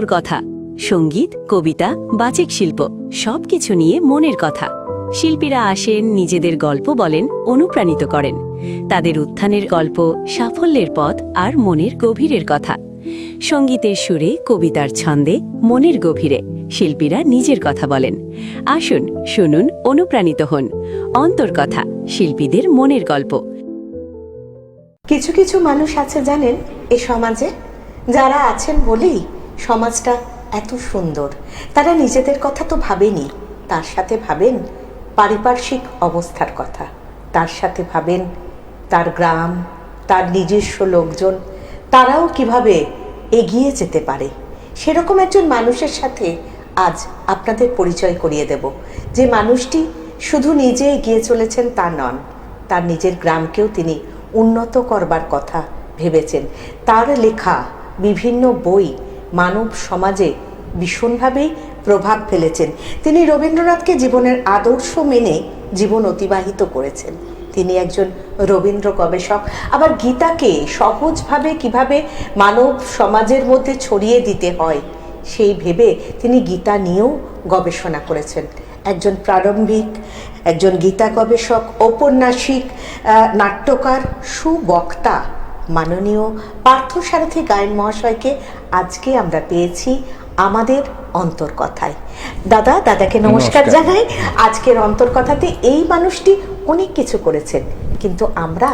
কথা, সঙ্গীত, কবিতা, বাচিক শিল্প সবকিছু নিয়ে মনের কথা। শিল্পীরা আসেন, নিজেদের গল্প বলেন, অনুপ্রাণিত করেন। তাদের উত্থানের গল্প, সাফল্যের পথ আর মনের গভীরের কথা। সঙ্গীতের সুরে, কবিতার ছন্দে, মনের গভীরে শিল্পীরা নিজের কথা বলেন। আসুন, শুনুন, অনুপ্রাণিত হন। অন্তর্কথা, শিল্পীদের মনের গল্প। কিছু কিছু মানুষ আছে জানেন এ সমাজে, যারা আছেন বলেই সমাজটা এত সুন্দর। তারা নিজেদের কথা তো ভাবেনি, তার সাথে ভাবেন পারিপার্শ্বিক অবস্থার কথা, তার সাথে ভাবেন তার গ্রাম, তার নিজস্ব লোকজন, তারাও কিভাবে এগিয়ে যেতে পারে। সেরকম একজন মানুষের সাথে আজ আপনাদের পরিচয় করিয়ে দেব, যে মানুষটি শুধু নিজে এগিয়ে চলেছেন তা নন, তার নিজের গ্রামকেও তিনি উন্নত করবার কথা ভেবেছেন। তার লেখা বিভিন্ন বই মানব সমাজে ভীষণভাবেই প্রভাব ফেলেছেন। তিনি রবীন্দ্রনাথকে জীবনের আদর্শ মেনে জীবন অতিবাহিত করেছেন। তিনি একজন রবীন্দ্র গবেষক। আবার গীতাকে সহজভাবে কিভাবে মানব সমাজের মধ্যে ছড়িয়ে দিতে হয় সেই ভেবে তিনি গীতা নিয়েও গবেষণা করেছেন। একজন প্রারম্ভিক, একজন গীতা গবেষক, ঔপন্যাসিক, নাট্যকার, সুবক্তা মাননীয় পার্থসারথী গায়েন মহাশয়কে আজকে আমরা পেয়েছি আমাদের অন্তর্কথায়। দাদাকে নমস্কার জানাই। আজকের অন্তর্কথাতে এই মানুষটি অনেক কিছু করেছেন, কিন্তু আমরা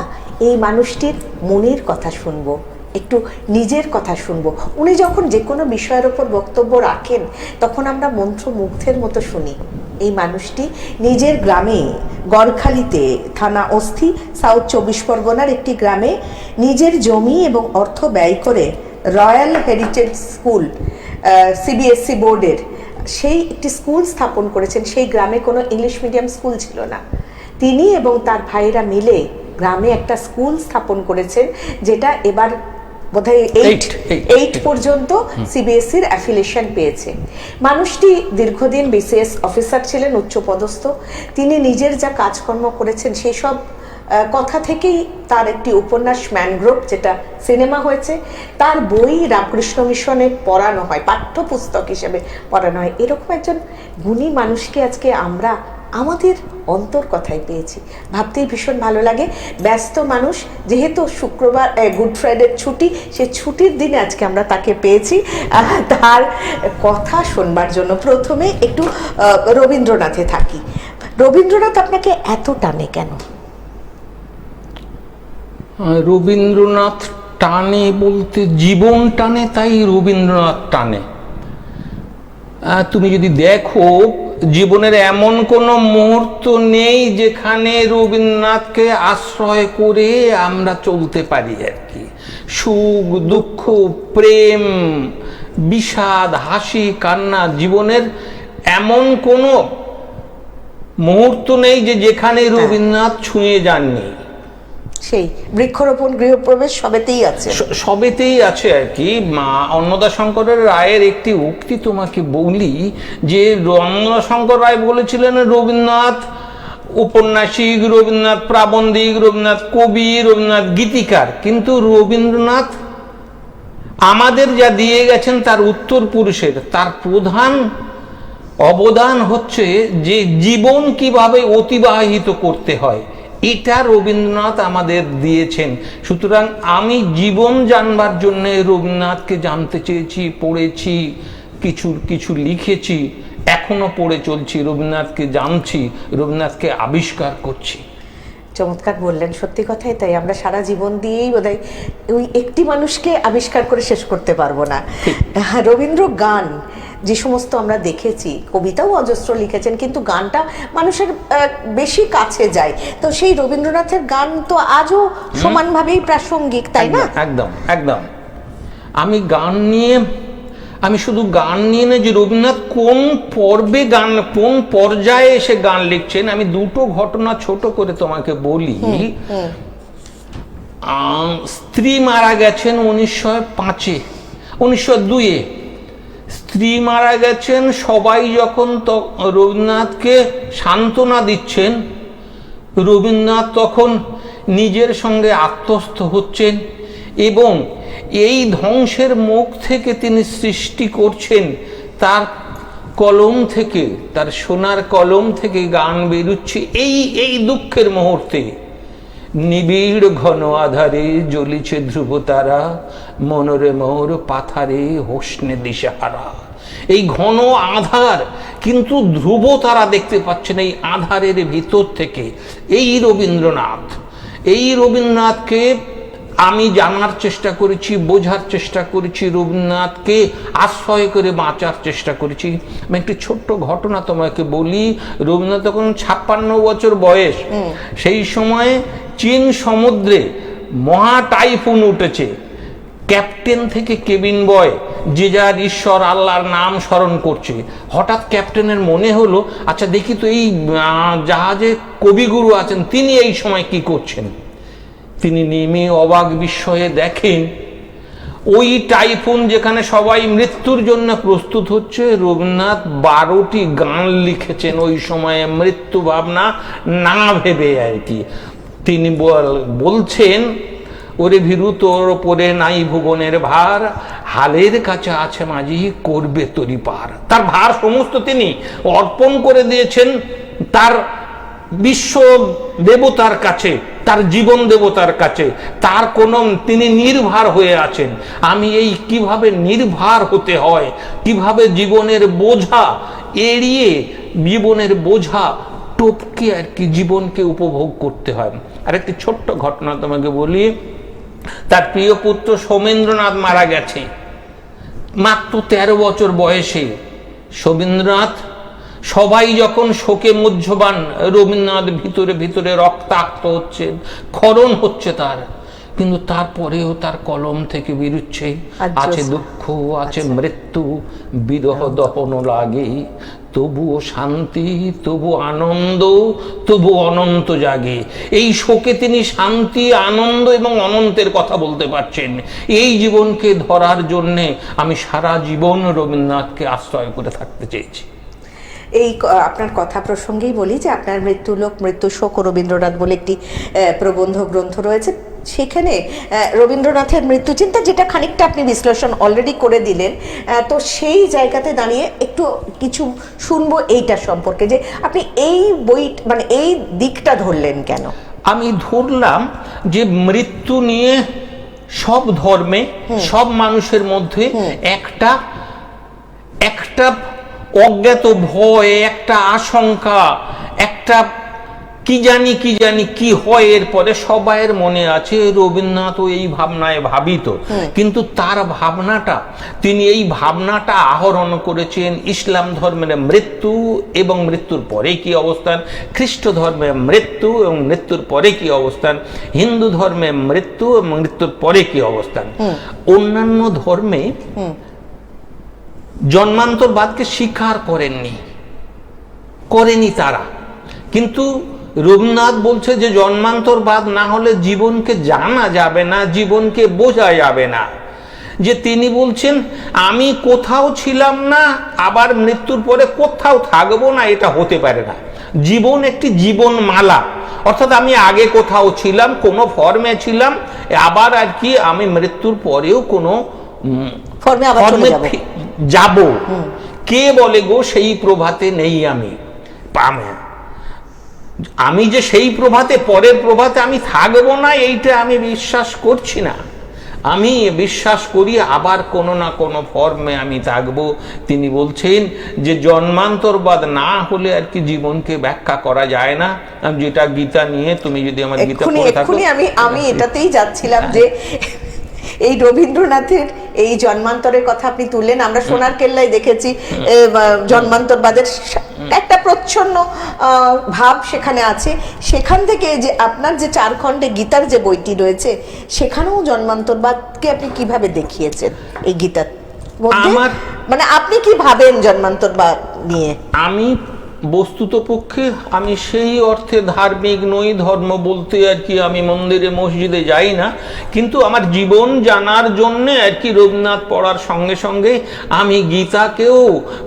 এই মানুষটির মনের কথা শুনবো, একটু নিজের কথা শুনবো। উনি যখন যে কোনো বিষয়ের ওপর বক্তব্য রাখেন তখন আমরা মন্ত্রমুগ্ধের মতো শুনি। এই মানুষটি নিজের গ্রামে গড়খালিতে, থানা অস্থি, সাউথ 24 পরগনার একটি গ্রামে নিজের জমি এবং অর্থ ব্যয় করে রয়্যাল হেরিটেজ স্কুল, সিবিএসসি বোর্ডের সেই একটি স্কুল স্থাপন করেছেন। সেই গ্রামে কোনো ইংলিশ মিডিয়াম স্কুল ছিল না। তিনি এবং তার ভাইয়েরা মিলে গ্রামে একটা স্কুল স্থাপন করেছেন, যেটা এবার বোধহয় 8 পর্যন্ত সিবিএসসির অ্যাফিলিয়েশন পেয়েছে। মানুষটি দীর্ঘদিন বিসিএস অফিসার ছিলেন, উচ্চপদস্থ। তিনি নিজের যা কাজকর্ম করেছেন সেই সব কথা থেকেই তার একটি উপন্যাস ম্যানগ্রোভ, যেটা সিনেমা হয়েছে, তার বই রামকৃষ্ণ মিশনে পড়ানো হয়, পাঠ্যপুস্তক হিসেবে পড়ানো হয়। এরকম একজন গুণী মানুষকে আজকে আমরা আমাদের অন্তর্কথায় পেয়েছি, ভাবতেই ভীষণ ভালো লাগে। ব্যস্ত মানুষ, যেহেতু শুক্রবার গুড ফ্রাইডের ছুটি, সেই ছুটির দিনে আজকে আমরা তাকে পেয়েছি তার কথা শোনবার জন্য। প্রথমে একটু রবীন্দ্রনাথে থাকি। রবীন্দ্রনাথ আপনাকে এত টানে কেন? রবীন্দ্রনাথ টানে বলতে জীবন টানে, তাই রবীন্দ্রনাথ টানে। তুমি যদি দেখো, জীবনের এমন কোনো মুহূর্ত নেই যেখানে রবীন্দ্রনাথকে আশ্রয় করে আমরা চলতে পারি আর কি। সুখ, দুঃখ, প্রেম, বিষাদ, হাসি, কান্না, জীবনের এমন কোনো মুহূর্ত নেই যে যেখানে রবীন্দ্রনাথ ছুঁয়ে যাননি। সেই বৃক্ষরোপণ, গৃহপ্রবেশ সবেতেই আছে, সবেতেই আছে আর কি। অন্নদাশঙ্কর রায়ের একটি উক্তি তোমাকে বলি, যে অন্নদাশঙ্কর রায় বলেছিলেন রবীন্দ্রনাথ উপন্যাসিক, রবীন্দ্রনাথ প্রাবন্ধিক, রবীন্দ্রনাথ কবি, রবীন্দ্রনাথ গীতিকার, কিন্তু রবীন্দ্রনাথ আমাদের যা দিয়ে গেছেন তার উত্তর পুরুষের, তার প্রধান অবদান হচ্ছে যে জীবন কিভাবে অতিবাহিত করতে হয়, এটা রবীন্দ্রনাথ আমাদের দিয়েছেন। সুতরাং আমি জীবন জানবার জন্য রবীন্দ্রনাথকে জানতে চেয়েছি, পড়েছি, কিছু লিখেছি, এখনো পড়ে চলছি, রবীন্দ্রনাথকে জানছি, রবীন্দ্রনাথকে আবিষ্কার করছি। চমৎকার বললেন, সত্যি কথাই তাই। আমরা সারা জীবন দিয়েই বোধহয় ওই একটি মানুষকে আবিষ্কার করে শেষ করতে পারবো না। রবীন্দ্র গান যে সমস্ত আমরা দেখেছি, কবিতাও অজস্র লিখেছেন, কিন্তু গানটা মানুষের বেশি কাছে যায়। তো সেই রবীন্দ্রনাথের গান তো আজও সমানভাবেই প্রাসঙ্গিক, তাই না? একদম একদম। আমি শুধু গান নিয়ে না, যে রবীন্দ্রনাথ কোন পর্বে গান, কোন পর্যায়ে এসে গান লিখছেন, আমি দুটো ঘটনা ছোট করে তোমাকে বলি। স্ত্রী মারা গেছেন 1902-এ। স্ত্রী মারা গেছেন, সবাই যখন রবীন্দ্রনাথকে সান্ত্বনা দিচ্ছেন, রবীন্দ্রনাথ তখন নিজের সঙ্গে আত্মস্থ হচ্ছেন এবং এই ধ্বংসের মুখ থেকে তিনি সৃষ্টি করছেন, তার কলম থেকে, তার সোনার কলম থেকে গান বেরুচ্ছে এই দুঃখের মুহূর্তে। নিবিড় ঘন আধারে জ্বলিছে ধ্রুব তারা, মনরে মোর পাথারে হোসনে দিশাহারা। এই ঘন আধার, কিন্তু ধ্রুব তারা দেখতে পাচ্ছেন এই আধারের ভিতর থেকে। এই রবীন্দ্রনাথকে আমি জানার চেষ্টা করেছি, বোঝার চেষ্টা করেছি, রবীন্দ্রনাথকে আশ্রয় করে বাঁচার চেষ্টা করেছি। আমি একটি ছোট্ট ঘটনা তোমাকে বলি। রবীন্দ্রনাথ তখন 56 বছর বয়স। সেই সময়ে চীন সমুদ্রে মহা টাইফুন উঠেছে। ক্যাপ্টেন থেকে কেবিন বয় যে যার ঈশ্বর আল্লাহর নাম স্মরণ করছে। হঠাৎ ক্যাপ্টেনের মনে হলো, আচ্ছা দেখি তো এই জাহাজে কবিগুরু আছেন, তিনি এই সময় কি করছেন। তিনি নেমে অবাক বিস্ময়ে দেখেন ওই টাইফুন যেখানে সবাই মৃত্যুর জন্য প্রস্তুত হচ্ছে, রবীন্দ্রনাথ 12টি গান লিখেছেন ওই সময়ে মৃত্যু ভাবনা না ভেবে আর কি। তিনি বলছেন, ওরে ভীরু তোর ওপরে নাই ভুবনের ভার, হালের কাছে আছে মাঝি করবে তরি পার। তার ভার সমস্ত তিনি অর্পণ করে দিয়েছেন তার বিশ্ব দেবতার কাছে, তার জীবন দেবতার কাছে। তার কোনো তিনি নির্ভার হয়ে আছেন। আমি এই কিভাবে নির্ভার হতে হয়, কিভাবে জীবনের বোঝা এড়িয়ে, জীবনের বোঝা টপকে আর কি জীবনকে উপভোগ করতে হয়। আর একটি ছোট্ট ঘটনা তোমাকে বলি। তার প্রিয় পুত্র সৌমেন্দ্রনাথ মারা গেছে মাত্র 13 বছর বয়সে। সৌমেন্দ্রনাথ, সবাই যখন শোকে মুহ্যমান, রবীন্দ্রনাথ ভিতরে ভিতরে রক্তাক্ত হচ্ছেন, ক্ষরণ হচ্ছে তার, কিন্তু তারপরেও তার কলম থেকে বেরুচ্ছে, আছে দুঃখ, আছে মৃত্যু, বিরহ দহন লাগে, তবুও শান্তি, তবু আনন্দ, তবু অনন্ত জাগে। এই শোকে তিনি শান্তি, আনন্দ এবং অনন্তের কথা বলতে পারছেন। এই জীবনকে ধরার জন্যে আমি সারা জীবন রবীন্দ্রনাথকে আশ্রয় করে থাকতে চেয়েছি। এই আপনার কথা প্রসঙ্গেই বলি যে আপনার মৃত্যুলোক মৃত্যু শোক রবীন্দ্রনাথ বলে একটি প্রবন্ধ গ্রন্থ রয়েছে। সেখানে রবীন্দ্রনাথের মৃত্যু চিন্তা, যেটা খানিকটা আপনি বিশ্লেষণ অলরেডি করে দিলেন, তো সেই জায়গাতে দাঁড়িয়ে একটু কিছু শুনবো এইটার সম্পর্কে, যে আপনি এই বই মানে এই দিকটা ধরলেন কেন? আমি ধরলাম যে মৃত্যু নিয়ে সব ধর্মে, সব মানুষের মধ্যে একটা অজ্ঞাত ভয়, একটা আশঙ্কা, একটা কি জানি কি হয় এরপরে সবাইয়ের মনে আছে। রবীন্দ্রনাথও এই ভাবনায় ভাবিত, কিন্তু তার ভাবনাটা, তিনি এই ভাবনাটা আহরণ করেছেন ইসলাম ধর্মের মৃত্যু এবং মৃত্যুর পরে কি অবস্থান, খ্রিস্ট ধর্মে মৃত্যু এবং মৃত্যুর পরে কি অবস্থান, হিন্দু ধর্মে মৃত্যু এবং মৃত্যুর পরে কি অবস্থান। অন্যান্য ধর্মে জন্মান্তরবাদকে স্বীকার করেনি তারা, কিন্তু রবীন্দ্রনাথ বলছে যে জন্মান্তরবাদ না হলে জীবনকে জানা যাবে না, জীবনকে বোঝা যাবে না। যে তিনি বলছেন আমি কোথাও ছিলাম না, আবার মৃত্যুর পরে কোথাও থাকবো না, এটা হতে পারে না। জীবন একটি জীবনমালা, অর্থাৎ আমি আগে কোথাও ছিলাম, কোনো ফর্মে ছিলাম, আবার আর কি আমি মৃত্যুর পরেও কোনো ফর্মে যাব। কে বলে গো সেই প্রভাতে নেই আমি যে সেই প্রভাতে, পরের প্রভাতে আমি থাকবো না, এইটা আমি বিশ্বাস করছি না। আমি বিশ্বাস করি আবার কোনো না কোনো ফর্মে আমি থাকবো। তিনি বলছেন যে জন্মান্তরবাদ না হলে আর কি জীবনকে ব্যাখ্যা করা যায় না। যেটা গীতা নিয়ে, তুমি যদি আমার গীতা পড়ে থাকো, আমি এটাতেই যাচ্ছিলাম যে এই রবীন্দ্রনাথের এই জন্মান্তরের কথা আপনি তুললেন। আমরা সোনার কেল্লায় দেখেছি জন্মান্তরবাদের একটা প্রচ্ছন্ন ভাব সেখানে আছে। সেখান থেকে যে আপনার যে 4 খণ্ডে গীতার যে বইটি রয়েছে, সেখানেও জন্মান্তরবাদকে আপনি কিভাবে দেখিয়েছেন এই গীতার মধ্যে? মানে আপনি কি ভাবেন জন্মান্তরবাদ নিয়ে? আমি বস্তুত পক্ষে আমি সেই অর্থে ধার্মিক নই, ধর্ম বলতে আর কি আমি মন্দিরে মসজিদে যাই না, কিন্তু আমার জীবন জানার জন্য আর কি রবীন্দ্রনাথ পড়ার সঙ্গে সঙ্গে আমি গীতাকেও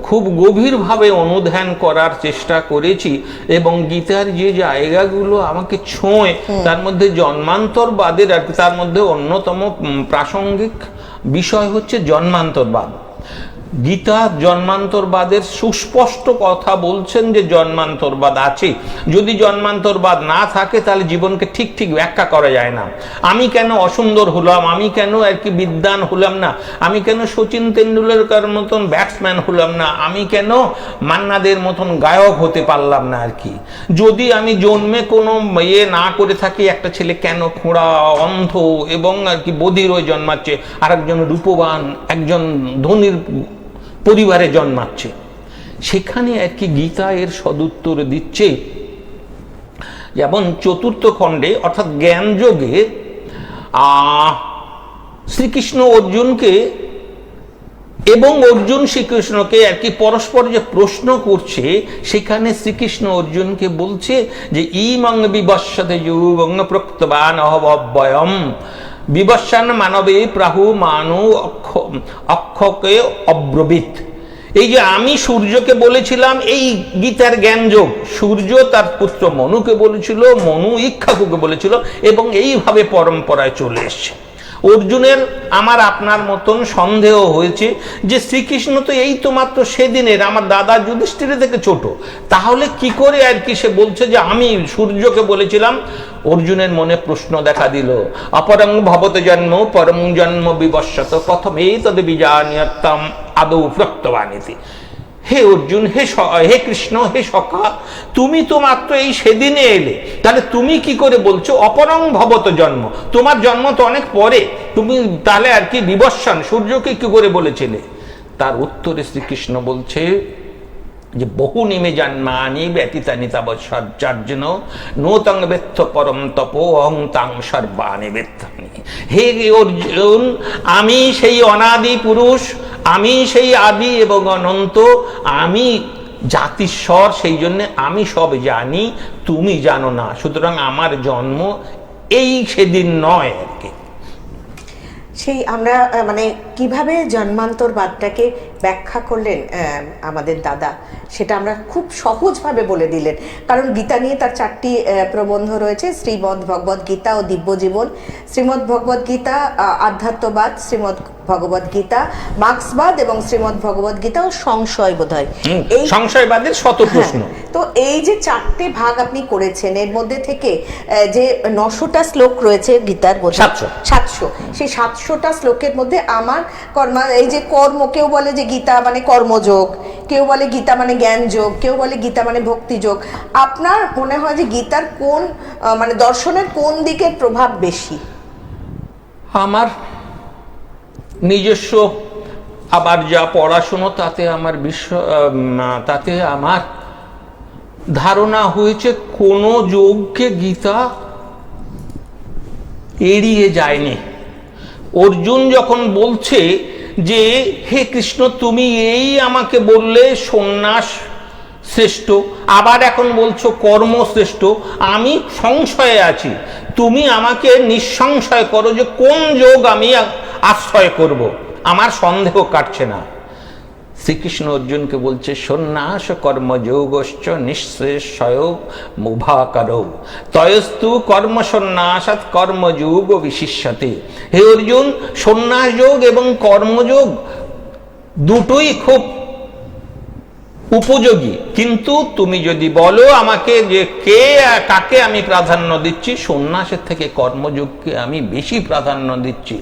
খুব গভীরভাবে অনুধ্যান করার চেষ্টা করেছি, এবং গীতার যে জায়গাগুলো আমাকে ছোঁয় তার মধ্যে জন্মান্তরবাদের আর কি তার মধ্যে অন্যতম প্রাসঙ্গিক বিষয় হচ্ছে জন্মান্তরবাদ। গীতা জন্মান্তরবাদের সুস্পষ্ট কথা বলছেন যে জন্মান্তরবাদ আছে। যদি জন্মান্তরবাদ না থাকে তাহলে জীবনকে ঠিক ঠিক ব্যাখ্যা করা যায় না। আমি কেন অসুন্দর হলাম, আমি কেন আর কি বিদ্বান হলাম না, আমি কেন সচিন তেন্ডুলকর মতন ব্যাটসম্যান হলাম না, আমি কেন মান্নাদের মতন গায়ক হতে পারলাম না আর কি। যদি আমি জন্মে কোনো ইয়ে না করে থাকি, একটা ছেলে কেন খোঁড়া, অন্ধ এবং আর কি বধির হয়ে জন্মাচ্ছে, আর একজন রূপবান একজন ধনীর পরিবারে জন্মাচ্ছে, সেখানে আর কি গীতা এর সদুত্তর দিচ্ছে। যেমন চতুর্থ খণ্ডে অর্থাৎ জ্ঞান যোগে শ্রীকৃষ্ণ অর্জুনকে এবং অর্জুন শ্রীকৃষ্ণকে আর কি পরস্পর যে প্রশ্ন করছে, সেখানে শ্রীকৃষ্ণ অর্জুনকে বলছে যে ইমং বিবস্বতে যুগং প্রক্তবান অহবয়ম বিবস্বান মানবে প্রাহু মানু অক্ষকে অব্রবীত। এই যে আমি সূর্যকে বলেছিলাম, এই গীতার জ্ঞানযোগ, সূর্য তার পুত্র মনুকে বলেছিল, মনু ইক্ষ্বাকুকে বলেছিল, এবং এইভাবে পরম্পরায় চলে এসছে। অর্জুনের আমার আপনার মতন সন্দেহ হয়েছে যে শ্রীকৃষ্ণ তো এই তো মাত্র সেদিনের আমার দাদা যুধিষ্ঠিরের থেকে ছোট, তাহলে কি করে আর কি সে বলছে যে আমি সূর্যকে বলেছিলাম। অর্জুনের মনে প্রশ্ন দেখা দিল, অপরং ভবত জন্ম পরম জন্ম বিবস্বত কথম এতদ বিজানীয়তাম আদৌ প্রক্তবানিতি। হে অর্জুন, হে কৃষ্ণ, হে সখা, তুমি তো মাত্র এই সেদিনে এলে, তাহলে তুমি কি করে বলছো অপরং ভবত জন্ম, তোমার জন্ম তো অনেক পরে, তুমি তাহলে আর কি বিবস্বান সূর্যকে কি করে বলেছিলে? তার উত্তরে শ্রীকৃষ্ণ বলছে যে বহু নিমে জন্মানি ব্যতীতানি তাবৎসর্জন নূতং বেত্থ পরম তপ অহং তাং সর্বাণি বেত্থামি। হে অর্জুন, আমি সেই অনাদি পুরুষ, আমি সেই আদি এবং অনন্ত, আমি জাতিস্বর, সেই জন্য আমি সব জানি, তুমি জানো না। সুতরাং আমার জন্ম এই সেদিন নয় আর কি। সেই আমরা মানে কিভাবে জন্মান্তরবাদটাকে ব্যাখ্যা করলেন আমাদের দাদা, সেটা আমরা খুব সহজভাবে বলে দিলেন। কারণ গীতা নিয়ে তার 4টি প্রবন্ধ রয়েছে, শ্রীমদ্ ভগবদ গীতা ও দিব্যজীবন, শ্রীমদ্ ভগবদ গীতা আধ্যাত্মবাদ, শ্রীমদ্ ভগবদ গীতা মার্ক্সবাদ এবং শ্রীমদ্ ভগবদ গীতা ও সংশয় বোধহয়, এই সংশয়বাদের শত প্রশ্ন। তো এই যে 4টে ভাগ আপনি করেছেন, এর মধ্যে থেকে যে 900টা শ্লোক রয়েছে গীতার, 700, সেই 700টা শ্লোকের মধ্যে আমার এই যে কর্ম, কেউ বলে যে গীতা মানে কর্মযোগ, কেউ বলে গীতা মানে জ্ঞান যোগ, কেউ বলে গীতা মানে ভক্তি যোগ। আপনার মনে হয় যে গীতার কোন মানে দর্শনের কোন দিকের প্রভাব বেশি? আমার নিজস্ব আবার যা পড়াশুনো তাতে আমার তাতে আমার ধারণা হয়েছে কোন যোগকে গীতা এড়িয়ে যায়নি। অর্জুন যখন বলছে যে হে কৃষ্ণ, তুমি এই আমাকে বললে সন্ন্যাস শ্রেষ্ঠ, আবার এখন বলছো কর্ম শ্রেষ্ঠ, আমি সংশয়ে আছি, তুমি আমাকে নিঃসংশয় করো যে কোন যোগ আমি আশ্রয় করব, আমার সন্দেহ কাটছে না। শ্রীকৃষ্ণ অর্জুনকে বলছে সন্ন্যাস কর্মযোগশ্চ নিঃশ্রেষয় মুভাকারৌ তয়স্তু কর্ম সন্ন্যাসাৎ কর্মযোগ বিশিষ্যতে। হে অর্জুন, সন্ন্যাস যোগ এবং কর্মযোগ দুটোই খুব উপযোগী, কিন্তু তুমি যদি বলো আমাকে যে কাকে আমি প্রাধান্য দিচ্ছি, সন্ন্যাসের থেকে কর্মযোগকে আমি বেশি প্রাধান্য দিচ্ছি।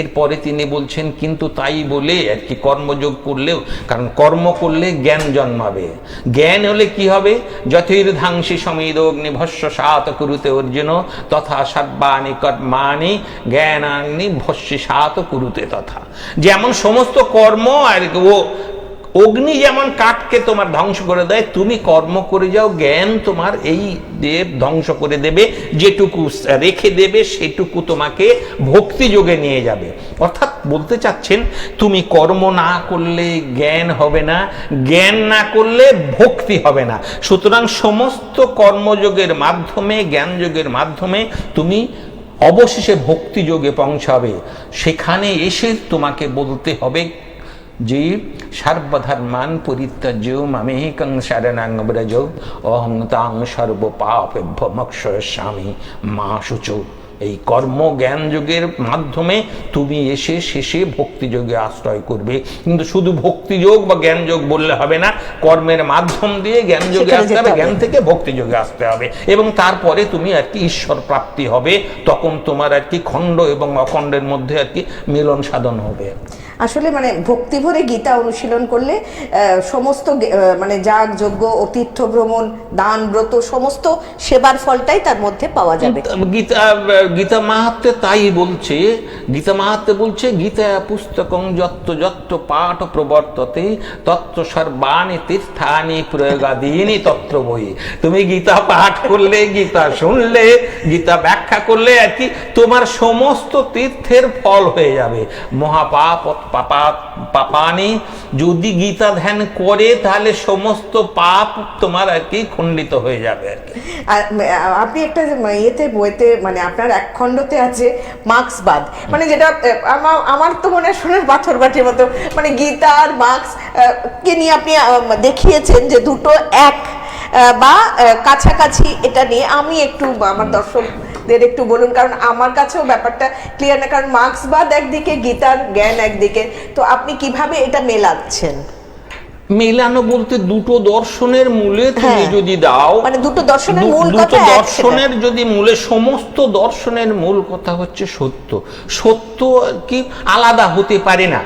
এরপরে তিনি বলছেন কিন্তু তাই বলে আর কি কর্মযোগ করলেও, কারণ কর্ম করলে জ্ঞান জন্মাবে, জ্ঞান হলে কি হবে, যথৈর্ধাংসি সমিদ অগ্নিভস্য সাত কুরুতে অর্জুন তথা সর্বাণি কর্মাণি জ্ঞানাগ্নি ভস্যি সাত কুরুতে তথা। যেমন সমস্ত কর্ম আর ও অগ্নি যেমন কাঠকে তোমার ধ্বংস করে দেয়, তুমি কর্ম করে যাও, জ্ঞান তোমার এই দেব ধ্বংস করে দেবে, যেটুকু রেখে দেবে সেটুকু তোমাকে ভক্তি যোগে নিয়ে যাবে। অর্থাৎ বলতে চাচ্ছেন তুমি কর্ম না করলে জ্ঞান হবে না, জ্ঞান না করলে ভক্তি হবে না। সুতরাং সমস্ত কর্মযোগের মাধ্যমে, জ্ঞান যোগের মাধ্যমে তুমি অবশেষে ভক্তি যোগে পৌঁছাবে। সেখানে এসে তোমাকে বলতে হবে যে সর্বধর্মান পরিত্যাজ্য মামেকং শরণং ব্রজ অহং তাং সর্ব পাপেভ্যো মোক্ষয়িষ্যামি মা শুচো। এই কর্ম জ্ঞান যোগের মাধ্যমে তুমি এসে শেষে ভক্তি যোগে আশ্রয় করবে। কিন্তু শুধু ভক্তি যোগ বা জ্ঞান যোগ বললে হবে না, কর্মের মাধ্যম দিয়ে জ্ঞান যোগে আসতে হবে, জ্ঞান থেকে ভক্তি যোগে আসতে হবে, এবং তারপরে তুমি আর কি ঈশ্বর প্রাপ্তি হবে। তখন তোমার আর কি খণ্ড এবং অখণ্ডের মধ্যে আর কি মিলন সাধন হবে। আসলে মানে ভক্তি ভরে গীতা অনুশীলন করলে সমস্ত মানে যাগ যজ্ঞ ও তীর্থ ভ্রমণ, দান ব্রত, সমস্ত সেবার ফলটাই তার মধ্যে পাওয়া যাবে। গীতা মাহাত্ম্যে তাই বলছে, গীতা মাহাত্ম্যে বলছে গীতা পুস্তকং যত্ত যত্ত পাঠ প্রবর্ততে তত্ত্ব সর্বাণি তীর্থানি প্রয়োগাদীনি তত্র বই। তুমি গীতা পাঠ করলে, গীতা শুনলে, গীতা ব্যাখ্যা করলে আর কি তোমার সমস্ত তীর্থের ফল হয়ে যাবে। মহাপাপ পাপানি যদি গীতা ধ্যান করে তাহলে সমস্ত পাপ তোমার আর কি খণ্ডিত হয়ে যাবে আর কি। আপনি একটা বইতে মানে আপনার এক খণ্ডতে আছে মার্ক্সবাদ, মানে যেটা আমার তো মনে হয় শোনার পাথর বাটির মতো, মানে গীতা আর মার্ক্স কে নিয়ে আপনি দেখিয়েছেন যে দুটো এক বা কাছাকাছি। এটা নিয়ে আমি একটু আমার দর্শকদের একটু বলুন, কারণ আমার কাছেও ব্যাপারটা ক্লিয়ার না, কারণ মার্ক্সবাদ একদিকে, গীতার জ্ঞান একদিকে, তো আপনি কিভাবে এটা মেলাচ্ছেন? মেলানো বলতে দুটো দর্শনের মূলে তুমি যদি দাও, মানে দুটো দর্শনের মূল কথা, দুটো দর্শনের যদি মূলে, সমস্ত দর্শনের মূল কথা হচ্ছে সত্য। সত্য কি আলাদা হতে পারে না।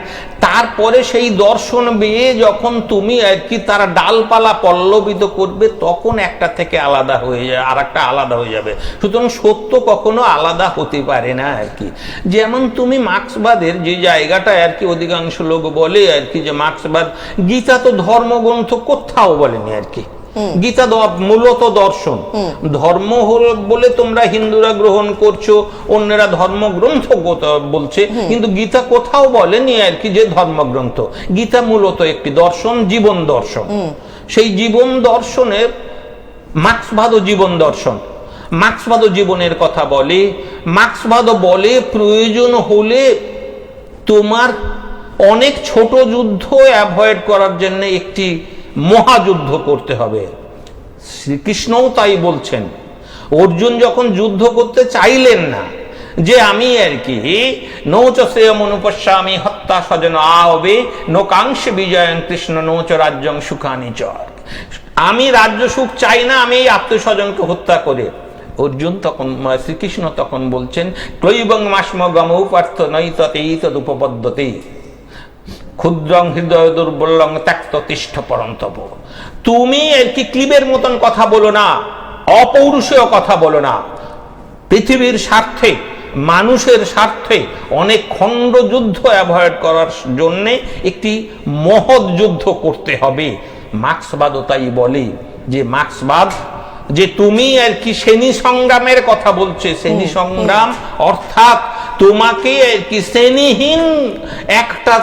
তারপরে সেই দর্শন বেয়ে যখন তুমি আর কি তারা ডালপালা পল্লবিত করবে, তখন একটা থেকে আলাদা হয়ে যায়, আর একটা আলাদা হয়ে যাবে। সুতরাং সত্য কখনো আলাদা হতে পারে না আর কি। যেমন তুমি মার্ক্সবাদের যে জায়গাটা আর কি অধিকাংশ লোক বলে আর কি যে মার্ক্সবাদ, গীতা তো ধর্মগ্রন্থ কোথাও বলেনি আর কি। গীতা মূলত দর্শন, ধর্ম হল বলে তোমরা হিন্দুরা গ্রহণ করছো, অন্যরা ধর্মগ্রন্থ বলছে, কিন্তু গীতা কোথাও বলেনি আর কি যে ধর্মগ্রন্থ। গীতা মূলত একটি দর্শন, জীবন দর্শন। সেই জীবন দর্শনের মার্ক্সবাদও জীবন দর্শন। মার্ক্সবাদও জীবনের কথা বলে। মার্ক্সবাদও বলে প্রয়োজন হলে তোমার অনেক ছোট যুদ্ধ অ্যাভয়েড করার জন্য একটি মহাযুদ্ধ করতে হবে। শ্রীকৃষ্ণও তাই বলছেন। অর্জুন যখন যুদ্ধ করতে চাইলেন না, যে আমি আর কি নৌচ শ্রেয়মনুপস্যামি হত্যা স্বজন আহবে নোকাংশ বিজয়ং কৃষ্ণ নৌচ রাজ্যং সুখানি চ, আমি রাজ্য সুখ চাই না, আমি এই আত্মস্বজনকে হত্যা করে। অর্জুন তখন, শ্রীকৃষ্ণ তখন বলছেন ক্লৈবং মাস্ম গমৌ পার্থ নৈততেই তদুপপদ্যতে ক্ষুদ্রং হৃদয় দুর্বলং ত্যক্ত তিষ্ঠ পরন্তব। তুমি আর কি ক্লিবের মতন কথা বলো না, অপৌরুষেয় কথা বলো না। পৃথিবীর স্বার্থে, মানুষের স্বার্থে অনেক খণ্ড যুদ্ধ অ্যাভয়েড করার জন্য একটি মহৎ যুদ্ধ করতে হবে। মার্ক্সবাদও তাই বলে যে মার্ক্সবাদ যে তুমি আর কি শ্রেণী সংগ্রামের কথা বলছে। শ্রেণী সংগ্রাম অর্থাৎ তোমাকে আর কি শ্রেণীহীন একটা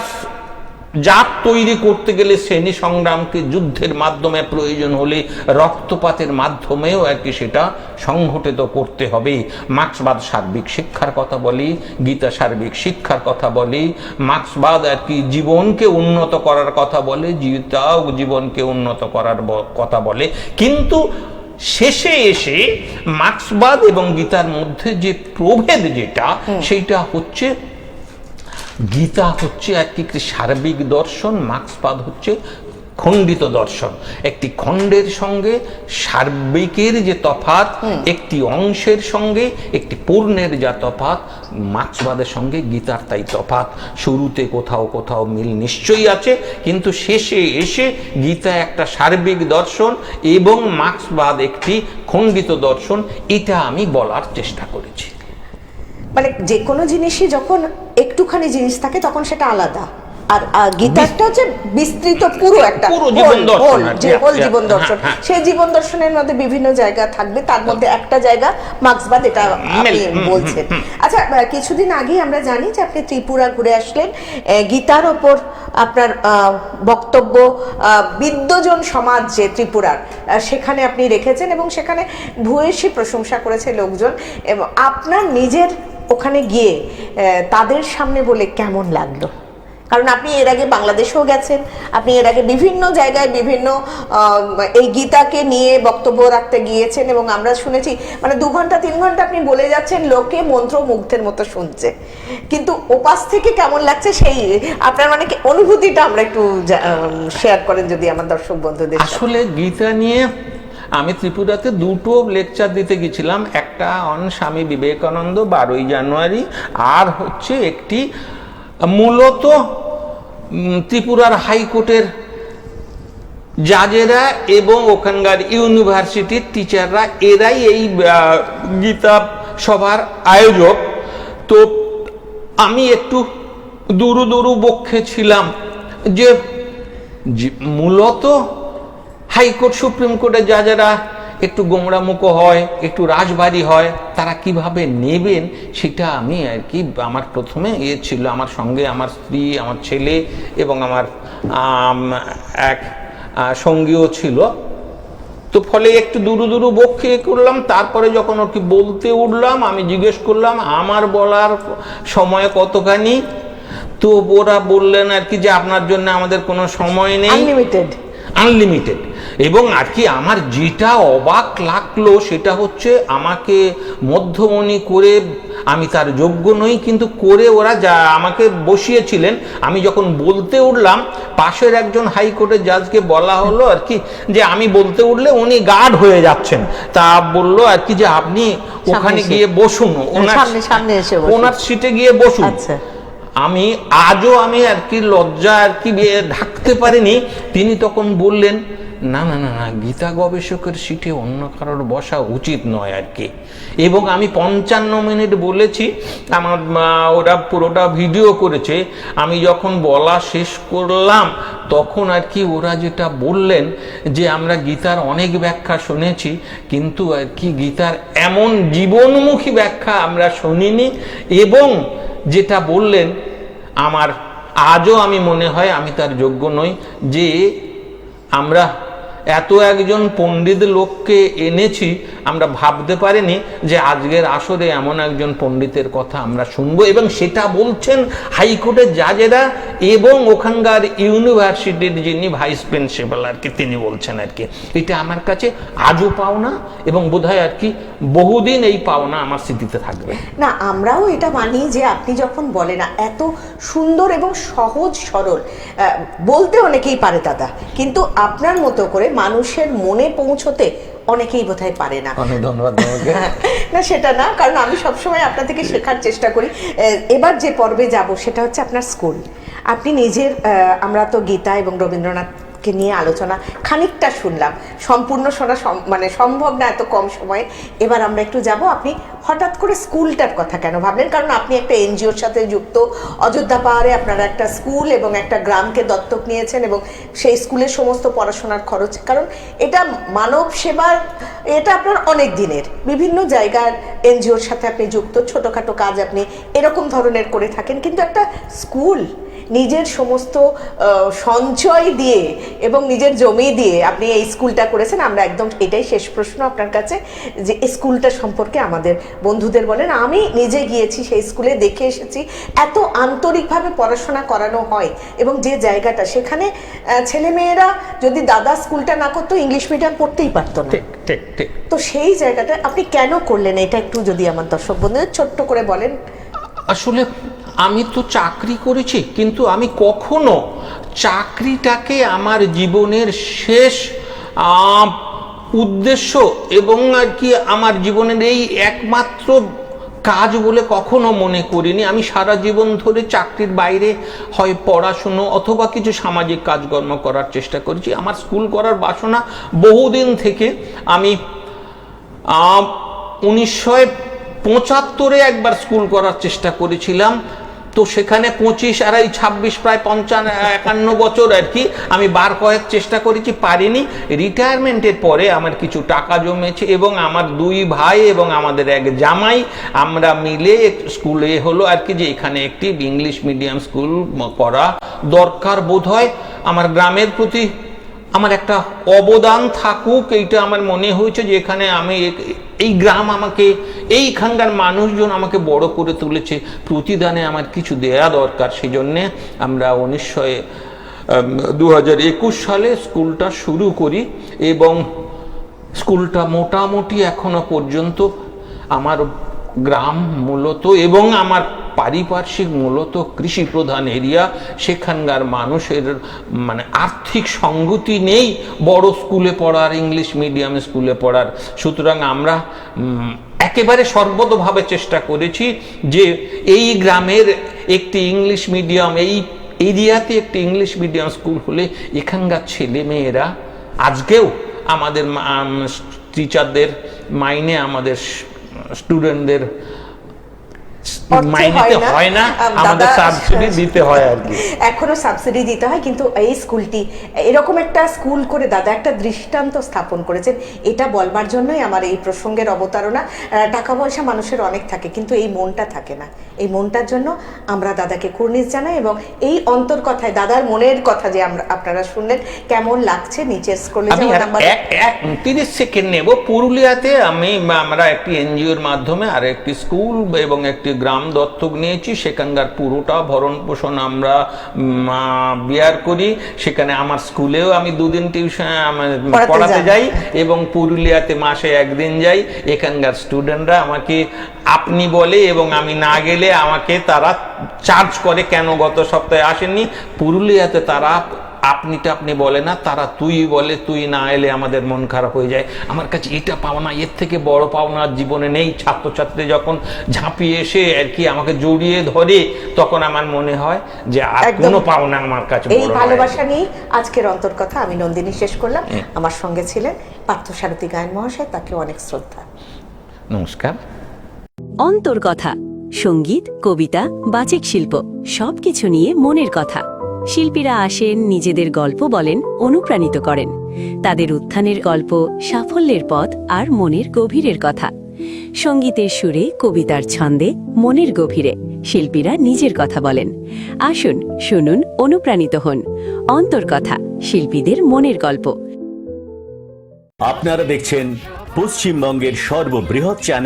জাত তৈরি করতে গেলে শ্রেণী সংগ্রামকে যুদ্ধের মাধ্যমে, প্রয়োজন হলে রক্তপাতের মাধ্যমেও আর কি সেটা সংঘটিত করতে হবে। মার্ক্সবাদ সার্বিক শিক্ষার কথা বলি, গীতা সার্বিক শিক্ষার কথা বলি। মার্ক্সবাদ আর কি জীবনকে উন্নত করার কথা বলে, গীতাও জীবনকে উন্নত করার কথা বলে। কিন্তু শেষে এসে মার্ক্সবাদ এবং গীতার মধ্যে যে প্রভেদ যেটা, সেইটা হচ্ছে গীতা হচ্ছে একটি সার্বিক দর্শন, মার্ক্সবাদ হচ্ছে খণ্ডিত দর্শন। একটি খণ্ডের সঙ্গে সার্বিকের যে তফাৎ, একটি অংশের সঙ্গে একটি পূর্ণের যা তফাৎ, মার্ক্সবাদের সঙ্গে গীতার তাই তফাৎ। শুরুতে কোথাও কোথাও মিল নিশ্চয়ই আছে, কিন্তু শেষে এসে গীতা একটা সার্বিক দর্শন এবং মার্ক্সবাদ একটি খণ্ডিত দর্শন। এটা আমি বলার চেষ্টা করেছি। মানে যে কোনো জিনিসই যখন একটুখানি জিনিস থাকে তখন সেটা আলাদা, আর গীতাটা হচ্ছে বিস্তৃত পুরো একটা পুরো জীবন দর্শন আর কি। যে হোল জীবন দর্শন, হ্যাঁ। সেই জীবন দর্শনের মধ্যে বিভিন্ন জায়গা থাকবে, তার মধ্যে একটা জায়গা মার্ক্সবাদ, এটা আপনি বলছেন। আচ্ছা, কিছুদিন আগে আমরা জানি যে আপনি ত্রিপুরা ঘুরে আসলেন, গীতার ওপর আপনার বক্তব্য বিদ্বজন সমাজ যে ত্রিপুরার, সেখানে আপনি রেখেছেন এবং সেখানে ভূয়সী প্রশংসা করেছে লোকজন, এবং আপনার নিজের ওখানে গিয়ে তাদের সামনে বলে কেমন লাগলো? কারণ আপনি এর আগে বাংলাদেশেও গেছেন, আপনি এর আগে বিভিন্ন জায়গায় বিভিন্ন এই গীতাকে নিয়ে বক্তব্য রাখতে গিয়েছেন, এবং আমরা শুনেছি মানে 2 ঘন্টা 3 ঘন্টা আপনি বলে যাচ্ছেন, লোকে মন্ত্রমুগ্ধের মতো শুনছে, কিন্তু ওপাশ থেকে কেমন লাগছে সেই আপনার মানে কি অনুভূতিটা আমরা একটু শেয়ার করেন যদি আমার দর্শক বন্ধুদের। আসলে গীতা নিয়ে আমি ত্রিপুরাতে 2টো লেকচার দিতে গেছিলাম, একটা অন স্বামী বিবেকানন্দ 12ই জানুয়ারি, আর হচ্ছে একটি মূলত ত্রিপুরার হাইকোর্টের জাজেরা এবং ওখানকার ইউনিভার্সিটির টিচাররা, এরাই এই গীতা সভার আয়োজক। তো আমি একটু দুরু বক্ষে ছিলাম যে মূলত হাইকোর্ট সুপ্রিম কোর্টের যারা একটু গোমড়ামুখো হয়, একটু রাজবাড়ি হয়, তারা কিভাবে নেবেন সেটা আমি আর কি, আমার প্রথমে ছিল, আমার সঙ্গে আমার স্ত্রী, আমার ছেলে এবং আমার এক সঙ্গীও ছিল। তো ফলে একটু দুরু বক্ষে করলাম। তারপরে যখন ওকে বলতে উঠলাম, আমি জিজ্ঞেস করলাম আমার বলার সময় কতখানি, তো ওরা বললেন আর কি যে আপনার জন্য আমাদের কোনো সময় নেই, আনলিমিটেড। এবং আর কি আমার যেটা অবাক লাগলো সেটা হচ্ছে আমাকে মধ্যমণি করে, আমি তার যোগ্য নই, কিন্তু করে ওরা যা আমাকে বসিয়েছিলেন, আমি যখন বলতে উঠলাম পাশের একজন হাইকোর্টের জাজকে বলা হলো আর কি যে আমি বলতে উঠলে উনি গার্ড হয়ে যাচ্ছেন, তা বললো আর কি যে আপনি ওখানে গিয়ে বসুন, ওনার সিটে গিয়ে বসুন। আজও আমি আর কি লজ্জা আর কি ঢাকতে পারিনি। তিনি তখন বললেন না না না না, গীতা গবেষকের সিটে অন্য কারোর বসা উচিত নয় আর কি। এবং আমি 55 মিনিট বলেছি, আমার ওরা পুরোটা ভিডিও করেছে। আমি যখন বলা শেষ করলাম তখন আর কি ওরা যেটা বললেন যে আমরা গীতার অনেক ব্যাখ্যা শুনেছি, কিন্তু আর কি গীতার এমন জীবনমুখী ব্যাখ্যা আমরা শুনিনি। এবং যেটা বললেন আমার আজও আমি মনে হয় আমি তার যোগ্য নই, যে আমরা এত একজন পণ্ডিত লোককে এনেছি, আমরা ভাবতে পারিনি যে আজকের আসরে এমন একজন পণ্ডিতের কথা আমরা শুনবো, এবং সেটা বলছেন হাইকোর্টের জাজেরা এবং ওখানকার ইউনিভার্সিটির যিনি ভাইস প্রিন্সিপাল আর কি, তিনি বলছেন আর কি। এটা আমার কাছে আজও পাওনা, এবং বোধহয় আর কি বহুদিন এই পাওনা আমার স্মৃতিতে থাকবে। না, আমরাও এটা মানি যে আপনি যখন বলেন না এত সুন্দর এবং সহজ সরল, বলতে অনেকেই পারে দাদা, কিন্তু আপনার মতো করে মানুষের মনে পৌঁছতে অনেকেই বোধহয় পারে না। অনেক ধন্যবাদ তোমাকে। না সেটা না, কারণ আমি সবসময় আপনার থেকে শেখার চেষ্টা করি। এবার যে পর্বে যাব সেটা হচ্ছে আপনার স্কুল। আপনি নিজের, আমরা তো গীতা এবং রবীন্দ্রনাথকে নিয়ে আলোচনা খানিকটা শুনলাম, সম্পূর্ণ শোনা মানে সম্ভব না এত কম সময়ে। এবার আমরা একটু যাব, আপনি হঠাৎ করে স্কুলটার কথা কেন ভাবলেন? কারণ আপনি একটা এনজিওর সাথে যুক্ত, অযোধ্যা পাহাড়ে আপনারা একটা স্কুল এবং একটা গ্রামকে দত্তক নিয়েছেন, এবং সেই স্কুলের সমস্ত পড়াশোনার খরচ, কারণ এটা মানব সেবার, এটা আপনার অনেক দিনের, বিভিন্ন জায়গার এনজিওর সাথে আপনি যুক্ত, ছোটোখাটো কাজ আপনি এরকম ধরনের করে থাকেন, কিন্তু একটা স্কুল নিজের সমস্ত সঞ্চয় দিয়ে এবং নিজের জমি দিয়ে আপনি এই স্কুলটা করেছেন। আমরা একদম এটাই শেষ প্রশ্ন আপনার কাছে, যে স্কুলটা সম্পর্কে আমাদের বন্ধুদের বলেন। আমি নিজে গিয়েছি সেই স্কুলে, দেখে এসেছি এত আন্তরিকভাবে পড়াশোনা করানো হয়, এবং যে জায়গাটা, সেখানে ছেলেমেয়েরা যদি দাদা স্কুলটা না করতো ইংলিশ মিডিয়াম পড়তেই পারতো না। তো সেই জায়গাটা আপনি কেন করলেন, এটা একটু যদি আমার দর্শক বন্ধুদের ছোট্ট করে বলেন। আসলে আমি তো চাকরি করেছি, কিন্তু আমি কখনো চাকরিটাকে আমার জীবনের শেষ উদ্দেশ্য এবং আর কি আমার জীবনের এই একমাত্র কাজ বলে কখনো মনে করিনি। আমি সারা জীবন ধরে চাকরির বাইরে হয় পড়াশুনো অথবা কিছু সামাজিক কাজকর্ম করার চেষ্টা করেছি। আমার স্কুল করার বাসনা বহুদিন থেকে। আমি 1975-এ একবার স্কুল করার চেষ্টা করেছিলাম, তো সেখানে 25 আর 26 প্রায় 51 বছর আর কি আমি বার কয়েক চেষ্টা করেছি, পারিনি। রিটায়ারমেন্টের পরে আমার কিছু টাকা জমেছে এবং আমার 2 ভাই এবং আমাদের এক জামাই আমরা মিলে স্কুলে হলো আর কি, যে এখানে একটি ইংলিশ মিডিয়াম স্কুল করা দরকার বোধ হয়। আমার গ্রামের প্রতি আমার একটা অবদান থাকুক, এইটা আমার মনে হয়েছে যে এখানে আমি এই গ্রাম আমাকে, এইখানকার মানুষজন আমাকে বড় করে তুলেছে, প্রতিদানে আমার কিছু দেয়া দরকার। সেই জন্যে আমরা 2021 সালে স্কুলটা শুরু করি এবং স্কুলটা মোটামুটি এখনো পর্যন্ত আমার গ্রাম মূলত এবং আমার পারিপার্শ্বিক মূলত কৃষি প্রধান এরিয়া, সেখানকার মানুষের মানে আর্থিক সঙ্গতি নেই বড় স্কুলে পড়ার, ইংলিশ মিডিয়াম স্কুলে পড়ার। সুতরাং আমরা একেবারে সর্বতোভাবে চেষ্টা করেছি যে এই গ্রামের একটি ইংলিশ মিডিয়াম, এই এরিয়াতে একটি ইংলিশ মিডিয়াম স্কুল হলে এখানকার ছেলে মেয়েরা, আজকেও আমাদের টিচারদের মাইনে আমাদের স্টুডেন্টদের মাইনেতে হয় না, আমাদের সাবসিডি দিতে হয় আর কি। এখনো সাবসিডি দিতে হয়, কিন্তু এই স্কুলটি এরকম একটা স্কুল করে দাদা একটা দৃষ্টান্ত স্থাপন করেছেন, এটা বলবার জন্যই আমার এই প্রসঙ্গের অবতারণা। টাকা পয়সা মানুষের অনেক থাকে, কিন্তু এই মনটা থাকে না। এই মনটার জন্য আমরা দাদাকে কুর্নিশ জানাই এবং এই অন্তর কথায় দাদার মনের কথা যে আপনারা শুনলেন, কেমন লাগছে নিচের স্কুলে আমি 30 সেকেন্ড নেব। পুরুলিয়াতে আমরা একটি এনজিওর মাধ্যমে আর একটি স্কুল এবং একটি গ্রাম দত্তক নিয়েছি, সেখানকার পুরোটা ভরণ পোষণ আমরা বিয়ার করি। সেখানে আমার স্কুলেও আমি 2 দিন টিউশন পড়াতে যাই এবং পুরুলিয়াতে মাসে 1 দিন যাই। এখানকার স্টুডেন্টরা আমাকে আপনি বলে এবং আমি না গেলে আমাকে তারা চার্জ করে, কেন গত সপ্তাহে আসেননি। পুরুলিয়াতে তারা আপনি বলে না, তারা তুই বলে, তুই না এলে আমাদের মন খারাপ হয়ে যায়। আমার কাছে এটা পাওনা, এর থেকে বড় পাওনা জীবনে নেই। ছাত্রছাত্রী যখন ঝাঁপিয়ে এসে আর কি আমাকে জড়িয়ে ধরে, তখন আমার মনে হয় যে আর কোনো পাওনা আমার কাছে। এই ভালোবাসা নিয়ে আজকের অন্তর্কথা আমি নন্দিনী শেষ করলাম। আমার সঙ্গে ছিলেন পার্থসারথী গায়ন মহাশয়, তাকে অনেক শ্রদ্ধা। নমস্কার। অন্তর্কথা, সঙ্গীত, কবিতা, বাচিক শিল্প সবকিছু নিয়ে মনের কথা। শিল্পীরা আসেন, নিজেদের গল্প বলেন, অনুপ্রাণিত করেন। তাদের উত্থানের গল্প, সাফল্যের পথ আর মনের গভীরের কথা। সঙ্গীতের সুরে, কবিতার ছন্দে, মনের গভীরে শিল্পীরা নিজের কথা বলেন। আসুন, শুনুন, অনুপ্রাণিত হন। অন্তর্কথা, শিল্পীদের মনের গল্প। আপনারা দেখছেন পশ্চিমবঙ্গের সর্ববৃহৎ চ্যানেল